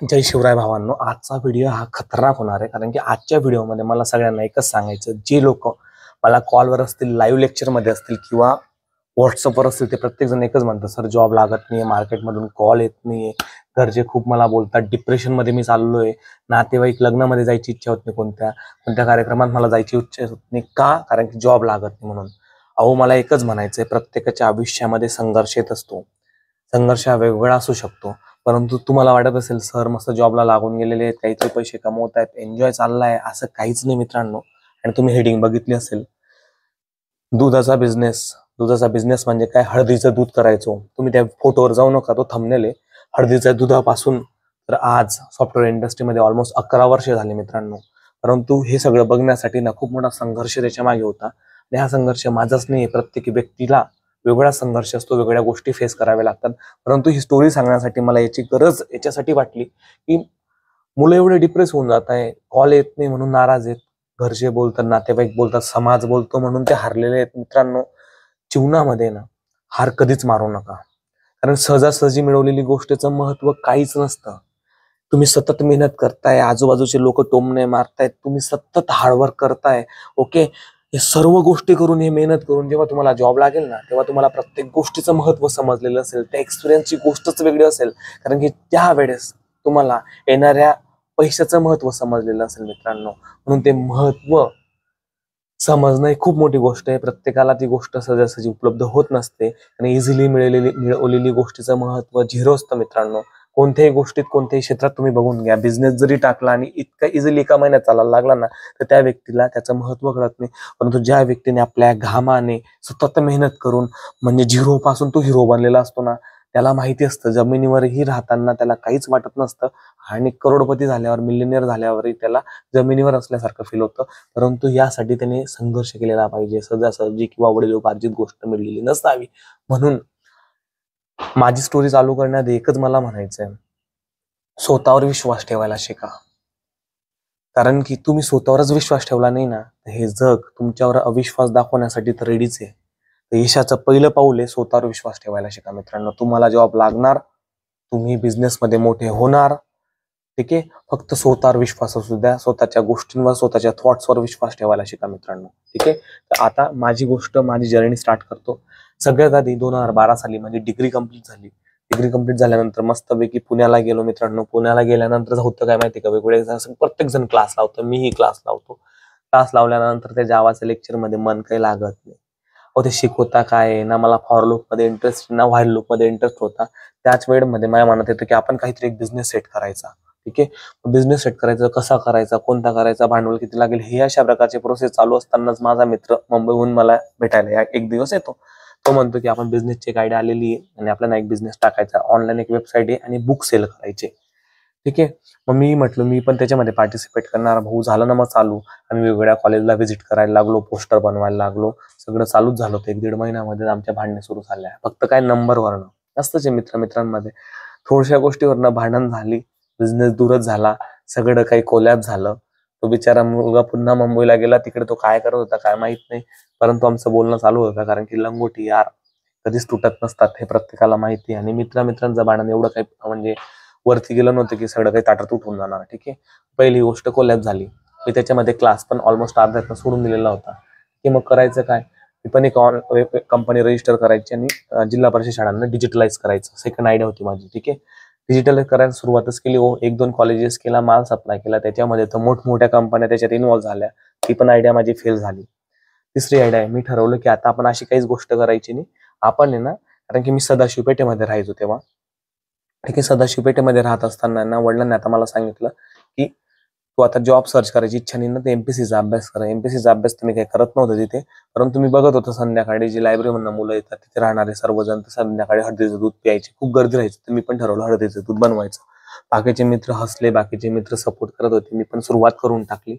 जय शिवराय भावांनो, आजचा व्हिडिओ हा खतरनाक होणार आहे. कारण की आजच्या व्हिडिओमध्ये मला सगळ्यांना एकच सांगायचं, जे लोक मला कॉलवर असतील, लाईव्ह लेक्चरमध्ये असतील किंवा व्हॉट्सअपवर असतील, ते प्रत्येकजण एकच म्हणतात, सर जॉब लागत नाहीये, मार्केटमधून कॉल येत नाहीये, घरचे खूप मला बोलतात, डिप्रेशनमध्ये मी चाललोय, नातेवाईक लग्नामध्ये जायची इच्छा होत नाही, कोणत्या कोणत्या कार्यक्रमात मला जायची इच्छा होत नाही. का? कारण की जॉब लागत नाही म्हणून. अहो, मला एकच म्हणायचंय, प्रत्येकाच्या आयुष्यामध्ये संघर्ष येत असतो. संघर्ष हा वेगवेगळा असू शकतो. परंतु तुम्हाला वाटत असेल, सर मस्त जॉबला लागून गेलेले आहेत, काहीतरी पैसे कमवत आहेत, एन्जॉय चाललाय, असं काहीच नाही मित्रांनो. आणि तुम्ही हेडिंग बघितली असेल, दुधाचा बिझनेस. दुधाचा बिझनेस म्हणजे काय? हळदीचं दूध करायचो. तुम्ही त्या फोटोवर जाऊ नका, तो थंबनेल आहे. हळदीच्या दुधापासून तर आज सॉफ्टवेअर इंडस्ट्रीमध्ये ऑलमोस्ट 11 वर्ष झाले मित्रांनो. परंतु हे सगळं बघण्यासाठी ना खूप मोठा संघर्ष त्याच्या मागे होता. आणि हा संघर्ष माझाच नाही, प्रत्येक व्यक्तीला वेगळा संघर्ष असतो, वेगळ्या गोष्टी फेस कराव्या लागतात. परंतु ही स्टोरी सांगण्यासाठी मला याची गरज याच्यासाठी वाटली की मुलं एवढे डिप्रेस होऊन जात आहे, कॉल येत नाही म्हणून नाराज आहेत, घरचे बोलतात, नातेवाईक बोलतात, समाज बोलतो म्हणून ते हारलेले आहेत. मित्रांनो, जीवनामध्ये ना हार कधीच मारू नका. कारण सहजासहजी मिळवलेली गोष्टीचं महत्व काहीच नसतं. तुम्ही सतत मेहनत करताय, आजूबाजूचे लोक टोमणे मारतायत, तुम्ही सतत हार्डवर्क करताय, ओके. हे सर्व गोष्टी करून, हे मेहनत करून जेव्हा तुम्हाला जॉब लागेल ना, तेव्हा तुम्हाला प्रत्येक गोष्टीचं महत्व समजलेलं असेल, त्या एक्सपिरियन्सची गोष्टच वेगळी असेल. कारण की त्यावेळेस तुम्हाला येणाऱ्या पैशाचं महत्व समजलेलं असेल मित्रांनो. म्हणून ते महत्व समजणं ही खूप मोठी गोष्ट आहे. प्रत्येकाला ती गोष्ट सहजासहजी उपलब्ध होत नसते आणि इझिली मिळवलेली गोष्टीचं महत्व झिरो असतं मित्रांनो. कोणत्याही गोष्टीत, कोणत्याही क्षेत्रात तुम्ही बघून घ्या, बिझनेस जरी टाकला आणि इतका इझिली एका महिन्यात चालायला लागला ना, तर त्या व्यक्तीला त्याचं महत्व कळत नाही. परंतु ज्या व्यक्तीने आपल्या घामाने सतत मेहनत करून, म्हणजे झिरो पासून तो हिरो बनलेला असतो ना, त्याला माहिती असतं जमिनीवरही राहताना त्याला काहीच वाटत नसतं, आणि करोडपती झाल्यावर, मिलियनियर झाल्यावरही त्याला जमिनीवर असल्यासारखं फील होतं. परंतु यासाठी त्याने संघर्ष केलेला पाहिजे. सहजासहजी किंवा वडिलोपार्जित गोष्ट मिळलेली नसावी. म्हणून माझी स्टोरी चालू करण्यात एकच मला म्हणायचंय, स्वतःवर विश्वास ठेवायला शिका. कारण की तुम्ही स्वतःवरच विश्वास ठेवला नाही ना, तर हे जग तुमच्यावर अविश्वास दाखवण्यासाठी तर रेडीच आहे. तर यशाचं पहिलं पाऊल आहे स्वतःवर विश्वास ठेवायला शिका मित्रांनो. तुम्हाला जॉब लागणार, तुम्ही बिझनेसमध्ये मोठे होणार, ठीक आहे. फक्त स्वतःवर विश्वास असू द्या, स्वतःच्या गोष्टींवर, स्वतःच्या थॉट्सवर विश्वास ठेवायला शिका मित्रांनो, ठीक आहे. तर आता माझी गोष्ट, माझी जर्नी स्टार्ट करतो. सगळ्यात आधी 2012 साली माझी डिग्री कंप्लीट झाली. डिग्री कंप्लीट झाल्यानंतर मस्तपैकी पुण्याला गेलो मित्रांनो. पुण्याला गेल्यानंतर होतं काय माहिती का, वेगवेगळे प्रत्येक जण क्लास लावतो, मीही क्लास लावतो. क्लास लावल्यानंतर त्या जावाच्या लेक्चरमध्ये मन काही लागत नाही. अहो, ते शिकवता काय ना, मला फॉर लूप मध्ये इंटरेस्ट ना व्हाईल लूप मध्ये इंटरेस्ट होता. त्याच वेळेमध्ये माझ्या मनात येतं की आपण काहीतरी एक बिझनेस सेट करायचा, ठीक आहे. बिझनेस सेट करायचा, कसा करायचा, कोणता करायचा, भांडवल किती लागेल, हे अशा प्रकारचे प्रोसेस चालू असतानाच माझा मित्र मुंबईहून मला भेटायला एक दिवस येतो. तो म्हणतो की आपण बिझनेसची एक आयडिया आलेली आहे आणि आपल्याला एक बिझनेस टाकायचा, ऑनलाईन एक वेबसाईट आहे आणि बुक सेल करायचे, ठीक आहे. मग मी म्हटलं मी पण त्याच्यामध्ये पार्टिसिपेट करणार. भाऊ, झालं ना मग चालू. आम्ही वेगवेगळ्या कॉलेजला व्हिजिट करायला लागलो, पोस्टर बनवायला लागलो, सगळं चालूच झालं होतं. 1-1.5 महिन्यामध्ये आमच्या भांडणे सुरू झाल्या. फक्त काय नंबरवरनं असतंच मित्रांमध्ये, थोड्याशा गोष्टीवरनं भांडण झाली, बिझनेस दूरच झाला, सगळं काही कोलॅप झालं. तो बिचारा मुलगा पुन्हा मुंबईला गेला, तिकडे तो काय करत होता काय माहित नाही. परंतु आमचं बोलणं चालू होतं, कारण की लंगोटी यार कधीच तुटत नसतात, हे प्रत्येकाला माहिती आहे. आणि मित्रांचं भांडण एवढं काही म्हणजे वरती गेलं नव्हतं की सगळं काही ताटात उठून जाणार, ठीक आहे. पहिली गोष्ट कोलॅप झाली. मी त्याच्यामध्ये क्लास पण ऑलमोस्ट अर्ध्यातनं सोडून दिलेला होता, की मग करायचं काय. मी पण एक कंपनी रजिस्टर करायची आणि जिल्हा परिषद शाळांना डिजिटलाइज करायचं, सेकंड आयडिया होती माझी, ठीक आहे. डिजिटलाइज करायला सुरुवातच केली. 1-2 कॉलेजेस केला, माल सप्लाय केला, त्याच्यामध्ये तर मोठमोठ्या कंपन्या त्याच्यात इन्व्हॉल्व्ह झाल्या. ती पण आयडिया माझी फेल झाली. तिसरी आयडिया आहे, मी ठरवलं की आता आपण अशी काहीच गोष्ट करायची नाही. आपण आहे ना, कारण की मी सदाशिव पेठेमध्ये राहायचो तेव्हा, ठीक आहे. सदाशिव पेठेमध्ये राहत असताना ना, वडिलांनी आता मला सांगितलं की तू आता जॉब सर्च करायची इच्छा नाही ना, तर एमपीसीचा अभ्यास करा. एमपीसीचा अभ्यास तुम्ही काही करत नव्हतं तिथे, परंतु मी बघत होतो संध्याकाळी जी लायब्ररीमधून मुलं येतात, तिथे राहणारे सर्वजण तर संध्याकाळी हळदीचं दूध प्यायचे, खूप गर्दी राहायची. तर मी पण ठरवलं हळदीचं दूध बनवायचं. बाकीचे मित्र हसले, बाकीचे मित्र सपोर्ट करत होते, मी पण सुरुवात करून टाकली.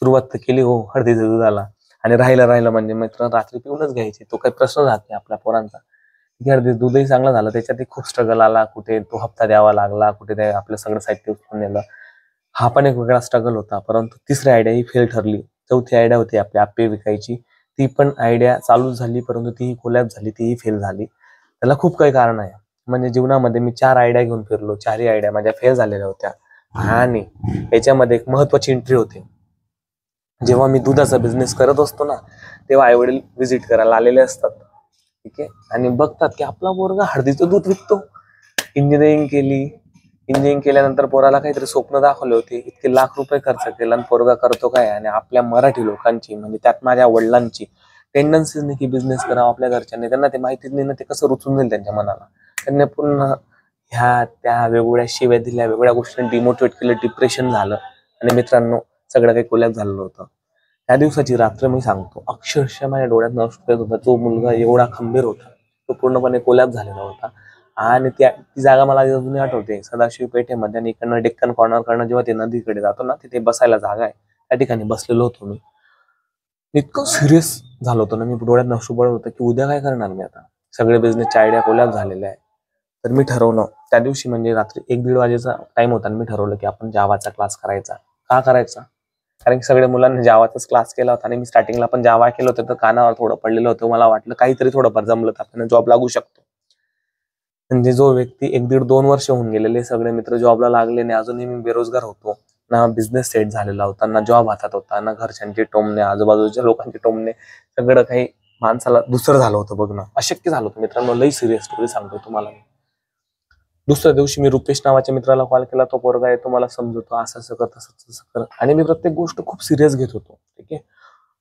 सुरुवात तर केली हो हळदीच्या दुधाला. आणि राहिलं म्हणजे मित्र रात्री पिऊनच घ्यायचे, तो काही प्रश्न राहत नाही आपल्या पोरांचा. हळदीचं दूधही चांगलं झालं, त्याच्यातही खूप स्ट्रगल आला, कुठे तो हप्ता द्यावा लागला, कुठे ते आपलं सगळं साहित्य उचलून नेलं, हा पण एक वेगळा स्ट्रगल होता. परंतु तिसरी आयडिया ही फेल ठरली. चौथी आयडिया होती आपली आप्पे विकायची, ती पण आयडिया चालू झाली, परंतु तीही कोलॅप झाली, तीही फेल झाली. त्याला खूप काही कारण आहे. म्हणजे जीवनामध्ये मी 4 आयडिया घेऊन फिरलो, 4ही आयडिया माझ्या फेल झालेल्या होत्या. आणि याच्यामध्ये एक महत्वाची एंट्री होती. जेव्हा मी दुधाचा बिझनेस करत असतो ना, तेव्हा आई वडील व्हिजिट करायला आलेले असतात. ठीक आहे, आणि बघतात की आपला पोरगा हळदीचं दूध विकतो. इंजिनिअरिंग केली, इंजिनिअरिंग केल्यानंतर पोराला काहीतरी स्वप्न दाखवले होते, इतके लाख रुपये खर्च केला आणि पोरगा करतो काय. आणि आपल्या मराठी लोकांची, म्हणजे त्यात माझ्या वडिलांची टेंडन्सी नाही की बिझनेस करावा आपल्या घरच्यांनी, त्यांना ते माहितीच नाही ना ते कसं रुचून जाईल त्यांच्या मनाला. त्यांनी पूर्ण ह्या त्या वेगवेगळ्या शिव्या दिल्या, वेगवेगळ्या गोष्टींनी डिमोटिवेट केलं, डिप्रेशन झालं. आणि मित्रांनो, सगळं काही कोलॅप्स झालेलं होतं. त्या दिवसाची रात्र मी सांगतो, अक्षरशः माझ्या डोळ्यात नष्ट होता. जो मुलगा एवढा खंबीर होता तो पूर्णपणे कोलॅप्स झालेला होता. आणि ती जागा मला अजूनही आठवते. सदाशिव पेठेमध्ये आणि इकडनं डेक्कन कॉर्नर कडनं जेव्हा ते नदीकडे जातो ना, तिथे बसायला जागा आहे, त्या ठिकाणी बसलेलो होतो मी. इतकं सिरियस झालं होतं ना मी, डोळ्यात नशू पडत होतं की उद्या काय करणार मी आता. सगळे बिझनेसच्या आयडिया कोलॅप्स झालेल्या आहे. तर मी ठरवलं त्या दिवशी, म्हणजे रात्री 1-1:30 वाजेचा टाइम होता, आणि मी ठरवलं की आपण जावाचा क्लास करायचा. का करायचा? कारण की सगळ्या मुलांनी जावाचाच क्लास केला होता आणि मी स्टार्टिंगला पण जावा केलं होतं, तर कानावर थोडं पडलेलं होतं. मला वाटलं काहीतरी थोडंफार जमलं तर आपल्याला जॉब लागू शकतो. म्हणजे जो व्यक्ती 1-1.5-2 वर्ष होऊन गेलेले, सगळे मित्र जॉबला लागले नाही, अजूनही मी बेरोजगार होतो. ना बिझनेस सेट झालेला होता, ना जॉब हातात होता, ना घरच्यांचे टोमणे, आजूबाजूच्या लोकांचे टोमणे, सगळं काही माणसाला दुसरं झालं होतं बघणं, अशक्य झालं होतं. मित्रांनो, लई सिरियस स्टोरी सांगतो तुम्हाला. दुसऱ्या दिवशी मी रुपेश नावाच्या मित्राला कॉल केला. तो पोरगा आहे, तो मला समजवतो, असं असं कर, तसं कर. आणि मी प्रत्येक गोष्ट खूप सिरियस घेत होतो. ठीक आहे,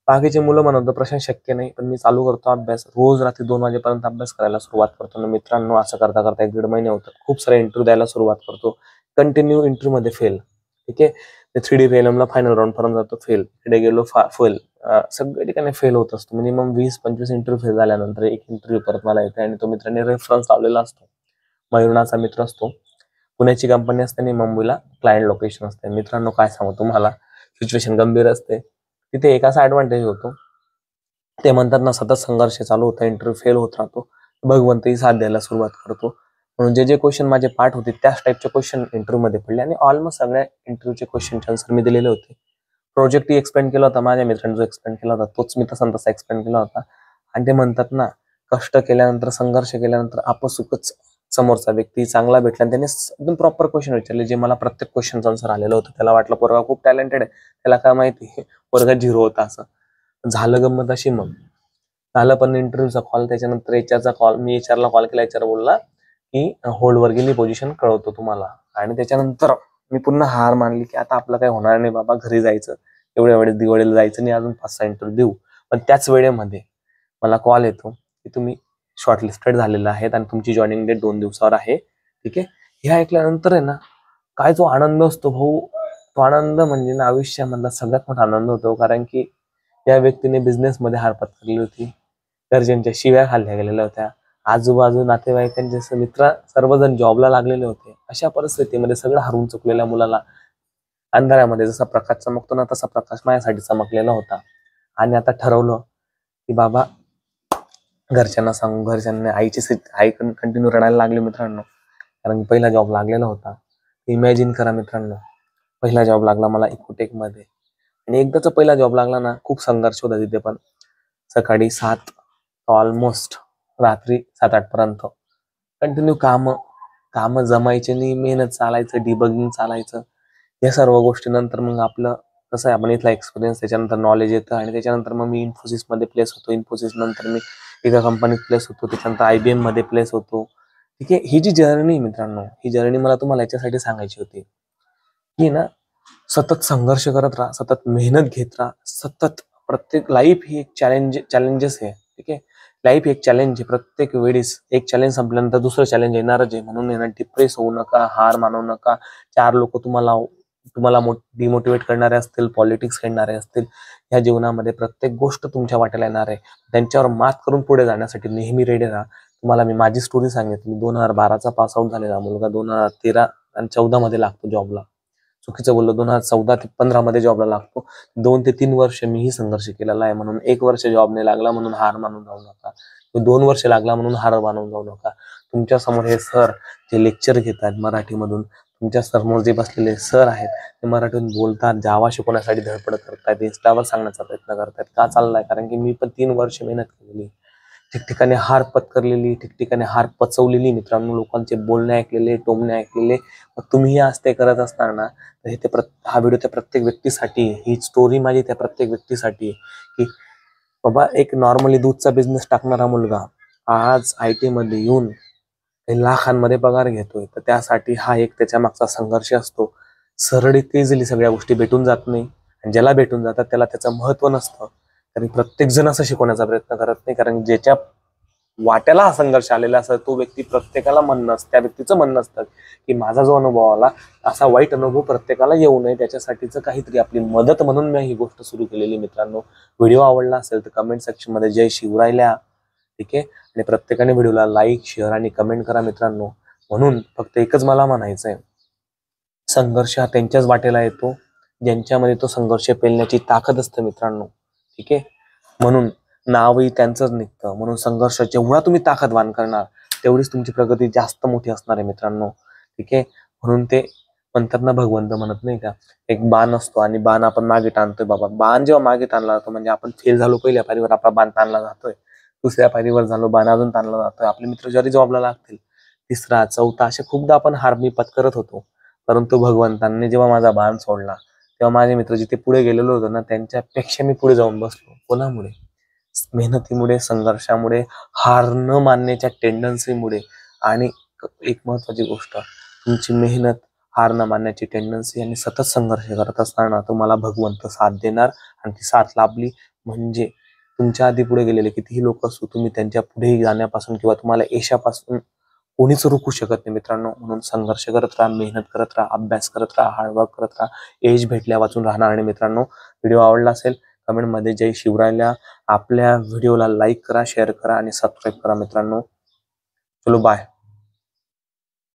बाकीचे मुलं म्हणत होते प्रशांत शक्य नाही, पण मी चालू करतो अभ्यास. रोज रात्री 2 वाजेपर्यंत अभ्यास करायला सुरुवात करतो ना मित्रांनो. असं करता करता 1-1.5 महिने होतात. खूप सारे इंटरव्ह्यू द्यायला सुरुवात करतो. कंटिन्यू इंटरव्ह्यू मध्ये फेल. ठीक आहे, ते 3D PLM ला फायनल राऊंड पर्यंत जातो, फेल. इकडे गेलो फेल. सगळ्या ठिकाणी फेल होत असतो. मिनिमम 20-25 इंटरव्ह्यू फेल झाल्यानंतर एक इंटरव्ह्यू परत मला येते, आणि तो मित्रांनी रेफरन्स लावलेला असतो. मयूरनाचा मित्र असतो, पुण्याची कंपनी असते आणि मुंबईला क्लायंट लोकेशन असते. मित्रांनो, काय सांगू तुम्हाला, सिच्युएशन गंभीर असते. तिथे एक असा ऍडव्हान्टेज होतो, ते म्हणतात ना, सतत संघर्ष चालू होता, इंटरव्ह्यू फेल होत राहतो, भगवंतही साथ द्यायला सुरुवात करतो. म्हणून जे जे क्वेश्चन माझे पाठ होते त्याच टाईपचे क्वेश्चन इंटरव्ह्यू मध्ये पडले, आणि ऑलमोस्ट सगळ्या इंटरव्ह्यूचे क्वेश्चनचे आन्सर मी दिलेले होते. प्रोजेक्टही एक्सप्लेन केला होता, माझ्या मित्रांनी जो एक्सप्लेन केला होता तोच मी तसा एक्सप्लेन केला होता. आणि ते म्हणतात ना, कष्ट केल्यानंतर, संघर्ष केल्यानंतर आपसुकच समोरचा व्यक्ती चांगला भेटला, आणि त्याने एकदम प्रॉपर क्वेश्चन विचारले, जे मला प्रत्येक क्वेश्चनचं आन्सर आलेलं होतं. त्याला वाटलं पोरगा खूप टॅलेंटेड आहे, त्याला काय माहिती पोरगा 0 होता. असं झालं गंमत अशी. मग झालं पण इंटरव्ह्यूचा कॉल, त्याच्यानंतर एचआरचा कॉल. मी एचआरला कॉल केला, एचआर बोलला की होल्डवर गेली पोझिशन, कळवतो तुम्हाला. आणि त्याच्यानंतर मी पुन्हा हार मानली की आता आपलं काही होणार नाही बाबा, घरी जायचं, एवढ्या वेळेस दिवाळीला जायचं नाही, अजून 5-6 इंटरव्ह्यू देऊ. पण त्याच वेळेमध्ये मला कॉल येतो की तुम्ही शॉर्टलिस्टेड झालेला आहेत आणि तुमची जॉईनिंग डेट 2 दिवसावर आहे. ठीक आहे, हे ऐकल्यानंतर आहे ना, काय जो आनंद असतो भाऊ, तो आनंद म्हणजे ना आयुष्यामधला सगळ्यात मोठा आनंद होतो. कारण की त्या व्यक्तीने बिझनेस मध्ये हार पत्करली होती, घरच्यांच्या शिव्या खाल्ल्या गेलेल्या होत्या, आजूबाजू नातेवाईकांचे मित्र सर्वजण जॉबला लागलेले होते. अशा परिस्थितीमध्ये सगळं हरून चुकलेल्या मुलाला अंधारामध्ये जसा प्रकाश चमकतो ना, तसा प्रकाश माझ्यासाठी चमकलेला होता. आणि आता ठरवलं की बाबा घरच्यांना सांगू. घरच्यांना आई कंटिन्यू रडायला लागली मित्रांनो, कारण पहिला जॉब लागलेला होता. इमॅजिन करा मित्रांनो, पहिला जॉब लागला मला इकोटेक मध्ये. आणि एकदाचा पहिला जॉब लागला ना, खूप संघर्ष होता तिथे पण. सकाळी 7 ऑलमोस्ट रात्री 7-8 पर्यंत कंटिन्यू काम जमायचे नाही, मेहनत चालायचं, डिबगिंग चालायचं. या सर्व गोष्टी नंतर मग आपलं कसं आहे, आपण इथला एक्सपिरियन्स, त्याच्यानंतर नॉलेज येतं. आणि त्याच्यानंतर मग मी इन्फोसिस मध्ये प्लेस होतो. इन्फोसिस नंतर मी एका कंपनीत प्लेस होतो, त्याच्यानंतर IBM मध्ये प्लेस होतो. ठीक आहे, ही जी जर्नी मित्रांनो, ही जर्नी मला तुम्हाला याच्यासाठी सांगायची होती की ना, सतत संघर्ष करत राहा, सतत मेहनत घेत राहा, सतत. प्रत्येक लाईफ ही एक चॅलेंजेस आहे. ठीक आहे, लाईफ एक चॅलेंज आहे. प्रत्येक वेळेस एक चॅलेंज संपल्यानंतर दुसरं चॅलेंज येणारच आहे. म्हणून येणार, डिप्रेस होऊ नका, हार मानू नका. 4 लोक तुम्हाला डिमोटिवेट करणारे असतील, पॉलिटिक्स खेळणारे असतील, या जीवनामध्ये प्रत्येक गोष्ट तुमच्या वाट्याला येणार आहे. त्यांच्यावर मात करून पुढे जाण्यासाठी नेहमी रेडी राहा. तुम्हाला मी माझी स्टोरी सांगितली. 2012चा पास आउट झालेला मुलगा 2013 आणि 14 मध्ये लागतो जॉबला. चुकीचं बोललो, 2014 ते 15 मध्ये जॉबला लागतो. 2 ते 3 वर्ष मीही संघर्ष केलेला आहे. म्हणून 1 वर्ष जॉब नाही लागला म्हणून हार मानून जाऊ नका. 2 वर्ष लागला म्हणून हार मानून जाऊ नका. तुमच्या समोर हे सर जे लेक्चर घेतात मराठीमधून, तुमच्या समोर जे बसलेले सर आहेत ते मराठीतून बोलतात, जावा शिकवण्यासाठी धडपड करतात, इन्स्टावर सांगण्याचा प्रयत्न करतात. का चाललाय? कारण की मी पण 3 वर्ष मेहनत केलेली. ठिकठिकाणी हार पत्करलेली, ठिकठिकाणी हार पचवलेली मित्रांनो, लोकांचे बोलणे ऐकलेले, टोमणे ऐकलेले. मग तुम्ही आज ते करत असणार ना, तर हा व्हिडिओ त्या प्रत्येक व्यक्तीसाठी, ही स्टोरी माझी त्या प्रत्येक व्यक्तीसाठी की बाबा एक नॉर्मली दूधचा बिझनेस टाकणारा मुलगा आज IT मध्ये येऊन लाखांमध्ये पगार घेतोय, तर त्यासाठी हा एक त्याच्या मागचा संघर्ष असतो. सरळ इतके इझिली सगळ्या गोष्टी भेटून जात नाही, आणि ज्याला भेटून जातात त्याला त्याचं महत्व नसतं. कारण प्रत्येक जण असं शिकवण्याचा प्रयत्न करत नाही, कारण ज्याच्या वाट्याला हा संघर्ष आलेला असं तो व्यक्ती प्रत्येकाला म्हणणं असतं, त्या व्यक्तीचं म्हणणं असतं की माझा जो अनुभव आला असा वाईट अनुभव प्रत्येकाला येऊ नये, त्याच्यासाठीचं काहीतरी आपली मदत म्हणून मी ही गोष्ट सुरू केलेली. मित्रांनो, व्हिडिओ आवडला असेल तर कमेंट सेक्शन मध्ये जय शिवरायला, ठीक आहे. आणि प्रत्येकाने व्हिडिओला लाईक, शेअर आणि कमेंट करा मित्रांनो. म्हणून फक्त एकच मला म्हणायचंय, संघर्ष हा त्यांच्याच वाटेला येतो ज्यांच्यामध्ये तो संघर्ष पेलण्याची ताकद असते मित्रांनो, ठीक आहे. म्हणून नावही त्यांचंच निघतं. म्हणून संघर्ष जेवढा तुम्ही ताकदवान करणार तेवढीच तुमची प्रगती जास्त मोठी असणार आहे मित्रांनो, ठीक आहे. म्हणून ते म्हणतात ना, भगवंत म्हणत नाही का, एक बाण असतो आणि बाण आपण मागे टाणतोय. बाबा बाण जेव्हा मागे ताणला जातो म्हणजे आपण फेल झालो, पहिल्या पायरीवर आपला बाण ताणला जातोय, दुसऱ्या पायरीवर झालो बाण अजून ताणला जातोय, आपले मित्र जरी जॉबला लागतील, तिसरा चौथा असे खूपदा आपण हार मी पत्करत होतो. परंतु भगवंतांनी जेव्हा माझा बाण सोडला तेव्हा माझे मित्र जिथे पुढे गेलेलो होतो ना, त्यांच्यापेक्षा मी पुढे जाऊन बसलो. कोणामुळे? मेहनतीमुळे, संघर्षामुळे, हार न मानण्याच्या टेंडन्सीमुळे. आणि एक महत्वाची गोष्ट, तुमची मेहनत, हार न मानण्याची टेंडन्सी आणि सतत संघर्ष करत असताना तुम्हाला भगवंत साथ देणार. आणि ती साथ लाभली म्हणजे तुमच्या आधी पुढे गेलेले कितीही लोक असो, तुम्ही त्यांच्या पुढे जाण्यापासून किंवा तुम्हाला यशापासून कोणीच रोखू शकत नाही मित्रांनो. म्हणून संघर्ष करत राहा, मेहनत करत राहा, अभ्यास करत राहा, हार्डवर्क करत राहा. एज भेटल्या वाचून राहणार. आणि मित्रांनो, व्हिडिओ आवडला असेल कमेंटमध्ये जय शिवरायला, आपल्या व्हिडिओला लाईक करा, शेअर करा आणि सबस्क्राईब करा मित्रांनो. चलो बाय.